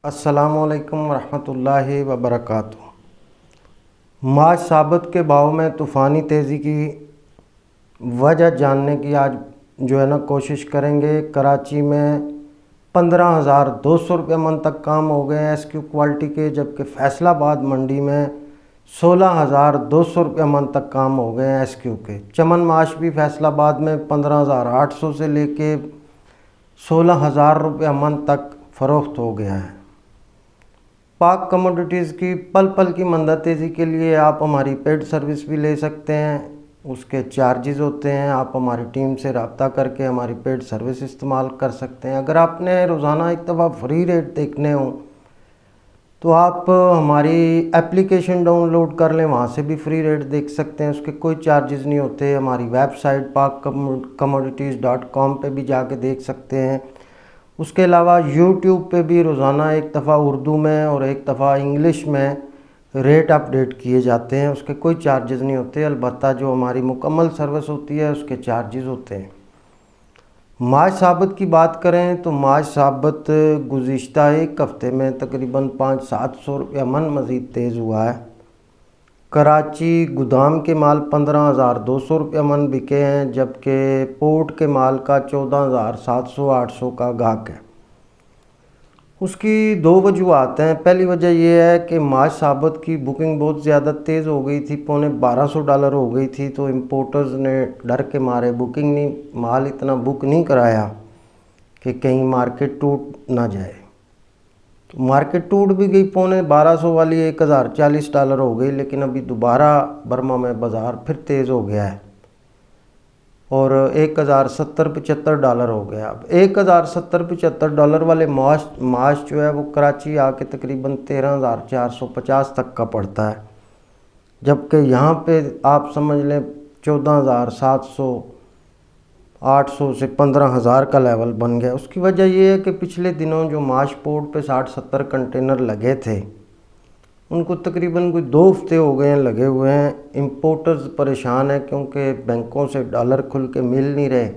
अस्सलामुअलैकुम रहमतुल्लाहि व बरकातुहू। माज साबत के भाव में तूफ़ानी तेज़ी की वजह जानने की आज जो है ना कोशिश करेंगे। कराची में 15,200 रुपये मन तक काम हो गए हैं एसक्यू क्वालिटी के, जबकि फैसलाबाद मंडी में 16,200 रुपये मन तक काम हो गए हैं एसक्यू के। चमन माश भी फैसलाबाद में 15,800 से लेके 16,000 रुपये मन तक फ़रोख्त हो गया है। पाक कमोडिटीज़ की पल पल की मंदा तेज़ी के लिए आप हमारी पेड सर्विस भी ले सकते हैं। उसके चार्जेस होते हैं, आप हमारी टीम से रब्ता करके हमारी पेड सर्विस इस्तेमाल कर सकते हैं। अगर आपने रोज़ाना एक दफ़ा फ्री रेट देखने हो तो आप हमारी एप्लीकेशन डाउनलोड कर लें, वहाँ से भी फ्री रेट देख सकते हैं। उसके कोई चार्जेस नहीं होते। हमारी वेबसाइट pakcommodities.com पे भी जाके देख सकते हैं। उसके अलावा यूट्यूब पे भी रोज़ाना एक दफ़ा उर्दू में और एक दफ़ा इंग्लिश में रेट अपडेट किए जाते हैं। उसके कोई चार्जेस नहीं होते, अलबत्ता जो हमारी मुकम्मल सर्विस होती है उसके चार्जेस होते हैं। माज साबत की बात करें तो माज साबत गुज़िश्ता एक हफ़्ते में तकरीबन 500-700 रुपया मन मज़ीद तेज़ हुआ है। कराची गोदाम के माल 15,200 रुपये मन बिके हैं, जबकि पोर्ट के माल का 14,700-800 का गाहक है। उसकी दो वजूहत हैं। पहली वजह यह है कि माज साबत की बुकिंग बहुत ज़्यादा तेज़ हो गई थी, $1200 हो गई थी, तो इम्पोर्टर्स ने डर के मारे बुकिंग नहीं, माल इतना बुक नहीं कराया कि कहीं मार्केट टूट ना जाए। तो मार्केट टूट भी गई, $1200 वाली $1040 हो गई, लेकिन अभी दोबारा बर्मा में बाज़ार फिर तेज़ हो गया है और $1070-75 हो गया। अब $1070-75 वाले माश जो है वो कराची आके तकरीबन 13,450 तक का पड़ता है, जबकि यहाँ पे आप समझ लें 14,700 800 से 15,000 का लेवल बन गया। उसकी वजह यह है कि पिछले दिनों जो माश पोर्ट पे 60-70 कंटेनर लगे थे, उनको तकरीबन कोई 2 हफ्ते हो गए हैं लगे हुए हैं। इंपोर्टर्स परेशान हैं क्योंकि बैंकों से डॉलर खुल के मिल नहीं रहे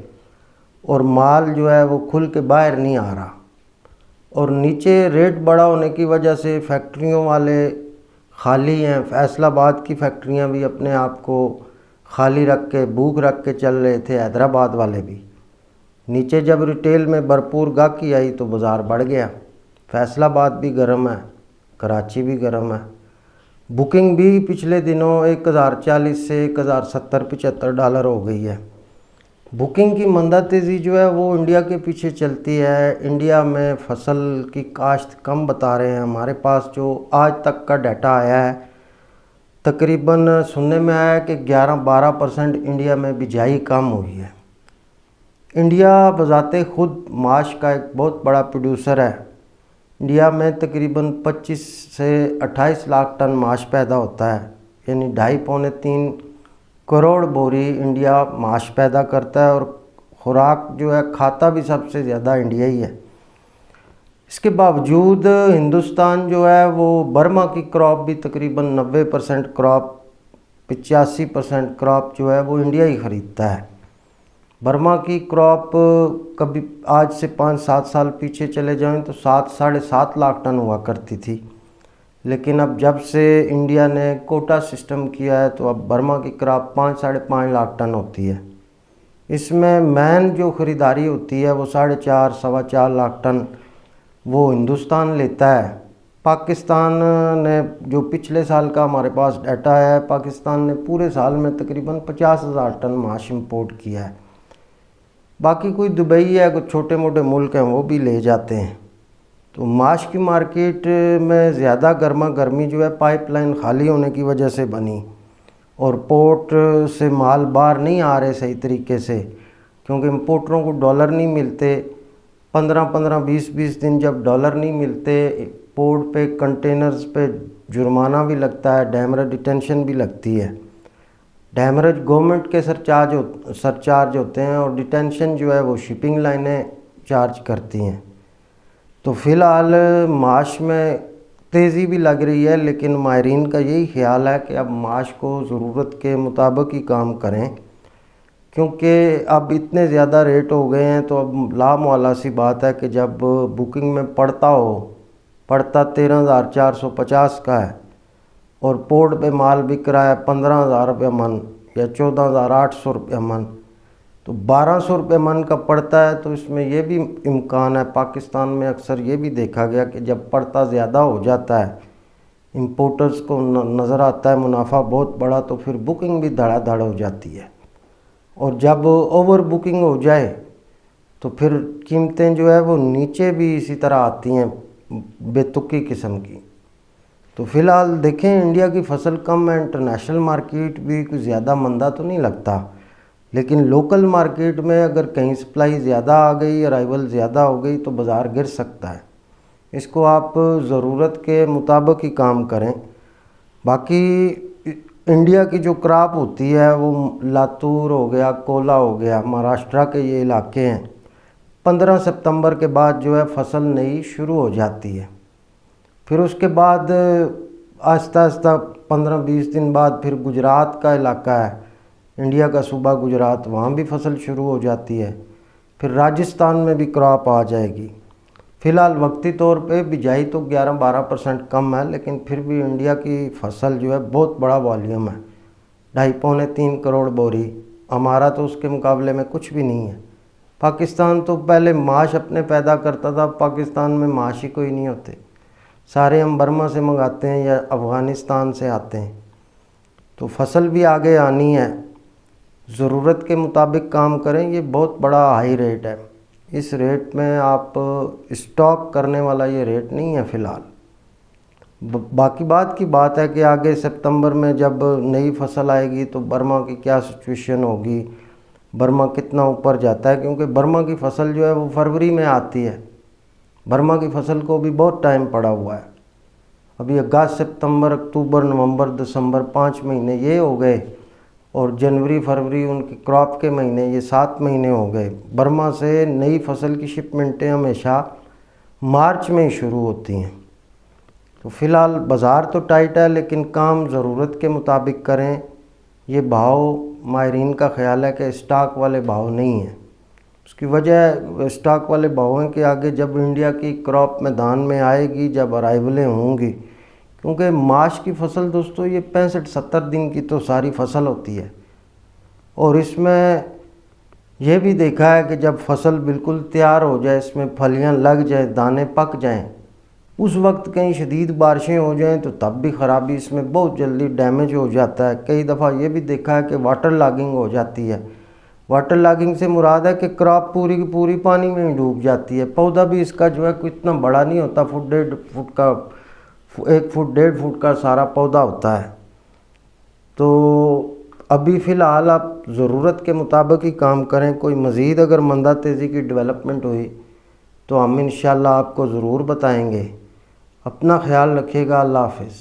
और माल जो है वो खुल के बाहर नहीं आ रहा, और नीचे रेट बड़ा होने की वजह से फैक्ट्रियों वाले खाली हैं। फैसलाबाद की फैक्ट्रियां भी अपने आप को खाली रख के भूख रख के चल रहे थे, हैदराबाद वाले भी। नीचे जब रिटेल में भरपूर गाहकी आई तो बाज़ार बढ़ गया। फैसलाबाद भी गर्म है, कराची भी गर्म है। बुकिंग भी पिछले दिनों 1040 से $1070-75 हो गई है। बुकिंग की मंदा तेज़ी जो है वो इंडिया के पीछे चलती है। इंडिया में फसल की काश्त कम बता रहे हैं। हमारे पास जो आज तक का डाटा आया है, तकरीबन सुनने में आया कि 11-12% इंडिया में बिजाई कम हुई है। इंडिया बज़ाते खुद माश का एक बहुत बड़ा प्रोड्यूसर है। इंडिया में तकरीबन 25 से 28 लाख टन माश पैदा होता है, यानी 2.5-3 करोड़ बोरी इंडिया माश पैदा करता है, और खुराक जो है खाता भी सबसे ज़्यादा इंडिया ही है। इसके बावजूद हिंदुस्तान जो है वो बर्मा की क्रॉप भी तकरीबन 90% क्रॉप, 85% क्रॉप जो है वो इंडिया ही ख़रीदता है। बर्मा की क्रॉप कभी आज से 5-7 साल पीछे चले जाएं तो 7-7.5 लाख टन हुआ करती थी, लेकिन अब जब से इंडिया ने कोटा सिस्टम किया है तो अब बर्मा की क्रॉप 5-5.5 लाख टन होती है। इसमें मैन जो ख़रीदारी होती है वो 4.5-4.25 लाख टन वो हिंदुस्तान लेता है। पाकिस्तान ने जो पिछले साल का हमारे पास डाटा है, पाकिस्तान ने पूरे साल में तकरीबन 50,000 टन माश इंपोर्ट किया है। बाकी कोई दुबई है, कुछ छोटे मोटे मुल्क हैं वो भी ले जाते हैं। तो माश की मार्केट में ज़्यादा गर्मा गर्मी जो है पाइपलाइन खाली होने की वजह से बनी, और पोर्ट से माल बाहर नहीं आ रहे सही तरीके से, क्योंकि इम्पोर्टरों को डॉलर नहीं मिलते। 15-15, 20-20 दिन जब डॉलर नहीं मिलते, पोर्ट पे कंटेनर्स पे जुर्माना भी लगता है, डैमरेज डिटेंशन भी लगती है। डैमरेज गवर्नमेंट के सरचार्ज होते हैं, और डिटेंशन जो है वो शिपिंग लाइनें चार्ज करती हैं। तो फ़िलहाल माश में तेज़ी भी लग रही है, लेकिन माहरीन का यही ख्याल है कि अब माश को ज़रूरत के मुताबिक ही काम करें, क्योंकि अब इतने ज़्यादा रेट हो गए हैं। तो अब लामवाला सी बात है कि जब बुकिंग में पड़ता हो पड़ता 13,450 का है और पोर्ट पे माल बिक रहा है 15,000 रुपये मन या 14,800 रुपये मन, तो 1,200 रुपये मन का पड़ता है। तो इसमें ये भी इम्कान है, पाकिस्तान में अक्सर ये भी देखा गया कि जब पड़ता ज़्यादा हो जाता है, इम्पोर्टर्स को नज़र आता है मुनाफा बहुत बड़ा, तो फिर बुकिंग भी धड़ाधड़ हो जाती है। और जब ओवर बुकिंग हो जाए तो फिर कीमतें जो है वो नीचे भी इसी तरह आती हैं, बेतुकी किस्म की। तो फ़िलहाल देखें, इंडिया की फसल कम है, इंटरनेशनल मार्केट भी कुछ ज़्यादा मंदा तो नहीं लगता, लेकिन लोकल मार्केट में अगर कहीं सप्लाई ज़्यादा आ गई, अराइवल ज़्यादा हो गई तो बाज़ार गिर सकता है। इसको आप ज़रूरत के मुताबिक ही काम करें। बाकी इंडिया की जो क्रॉप होती है वो लातूर हो गया, कोला हो गया, महाराष्ट्र के ये इलाके हैं, 15 सितंबर के बाद जो है फसल नई शुरू हो जाती है। फिर उसके बाद आहिस्ता आहिस्ता 15-20 दिन बाद फिर गुजरात का इलाका है, इंडिया का सूबा गुजरात, वहाँ भी फसल शुरू हो जाती है। फिर राजस्थान में भी क्रॉप आ जाएगी। फ़िलहाल वक्ती तौर पे बिजाई तो 11-12% कम है, लेकिन फिर भी इंडिया की फसल जो है बहुत बड़ा वॉल्यूम है, 2.5-3 करोड़ बोरी। हमारा तो उसके मुकाबले में कुछ भी नहीं है। पाकिस्तान तो पहले माश अपने पैदा करता था, पाकिस्तान में माश ही कोई नहीं होते, सारे हम बर्मा से मंगाते हैं या अफ़गानिस्तान से आते हैं। तो फसल भी आगे आनी है, ज़रूरत के मुताबिक काम करें। ये बहुत बड़ा हाई रेट है, इस रेट में आप स्टॉक करने वाला ये रेट नहीं है फ़िलहाल। बाकी बात की बात है कि आगे सितंबर में जब नई फसल आएगी तो बर्मा की क्या सिचुएशन होगी, बर्मा कितना ऊपर जाता है, क्योंकि बर्मा की फसल जो है वो फरवरी में आती है। बर्मा की फसल को भी बहुत टाइम पड़ा हुआ है, अभी अगस्त सितंबर अक्टूबर नवंबर दिसंबर 5 महीने ये हो गए, और जनवरी फरवरी उनकी क्रॉप के महीने, ये 7 महीने हो गए। बर्मा से नई फसल की शिपमेंटें हमेशा मार्च में ही शुरू होती हैं। तो फ़िलहाल बाज़ार तो टाइट है, लेकिन काम ज़रूरत के मुताबिक करें। ये भाव माहिरीन का ख्याल है कि स्टॉक वाले भाव नहीं हैं। उसकी वजह स्टॉक वाले भावों के आगे जब इंडिया की क्रॉप मैदान में आएगी, जब अराइवलें होंगी, क्योंकि माश की फसल दोस्तों ये 65-70 दिन की तो सारी फसल होती है, और इसमें यह भी देखा है कि जब फसल बिल्कुल तैयार हो जाए, इसमें फलियां लग जाए, दाने पक जाएं, उस वक्त कहीं शदीद बारिशें हो जाएं तो तब भी ख़राबी इसमें बहुत जल्दी डैमेज हो जाता है। कई दफ़ा ये भी देखा है कि वाटर लॉगिंग हो जाती है। वाटर लॉगिंग से मुराद है कि क्रॉप पूरी की पूरी पानी में ही डूब जाती है। पौधा भी इसका जो है कोई इतना बड़ा नहीं होता, 1 फुट 1.5 फुट का सारा पौधा होता है। तो अभी फ़िलहाल आप ज़रूरत के मुताबिक ही काम करें। कोई मज़ीद अगर मंदा तेज़ी की डेवलपमेंट हुई तो हम इंशाल्लाह आपको ज़रूर बताएंगे। अपना ख्याल रखिएगा। अल्लाह हाफ़िज़।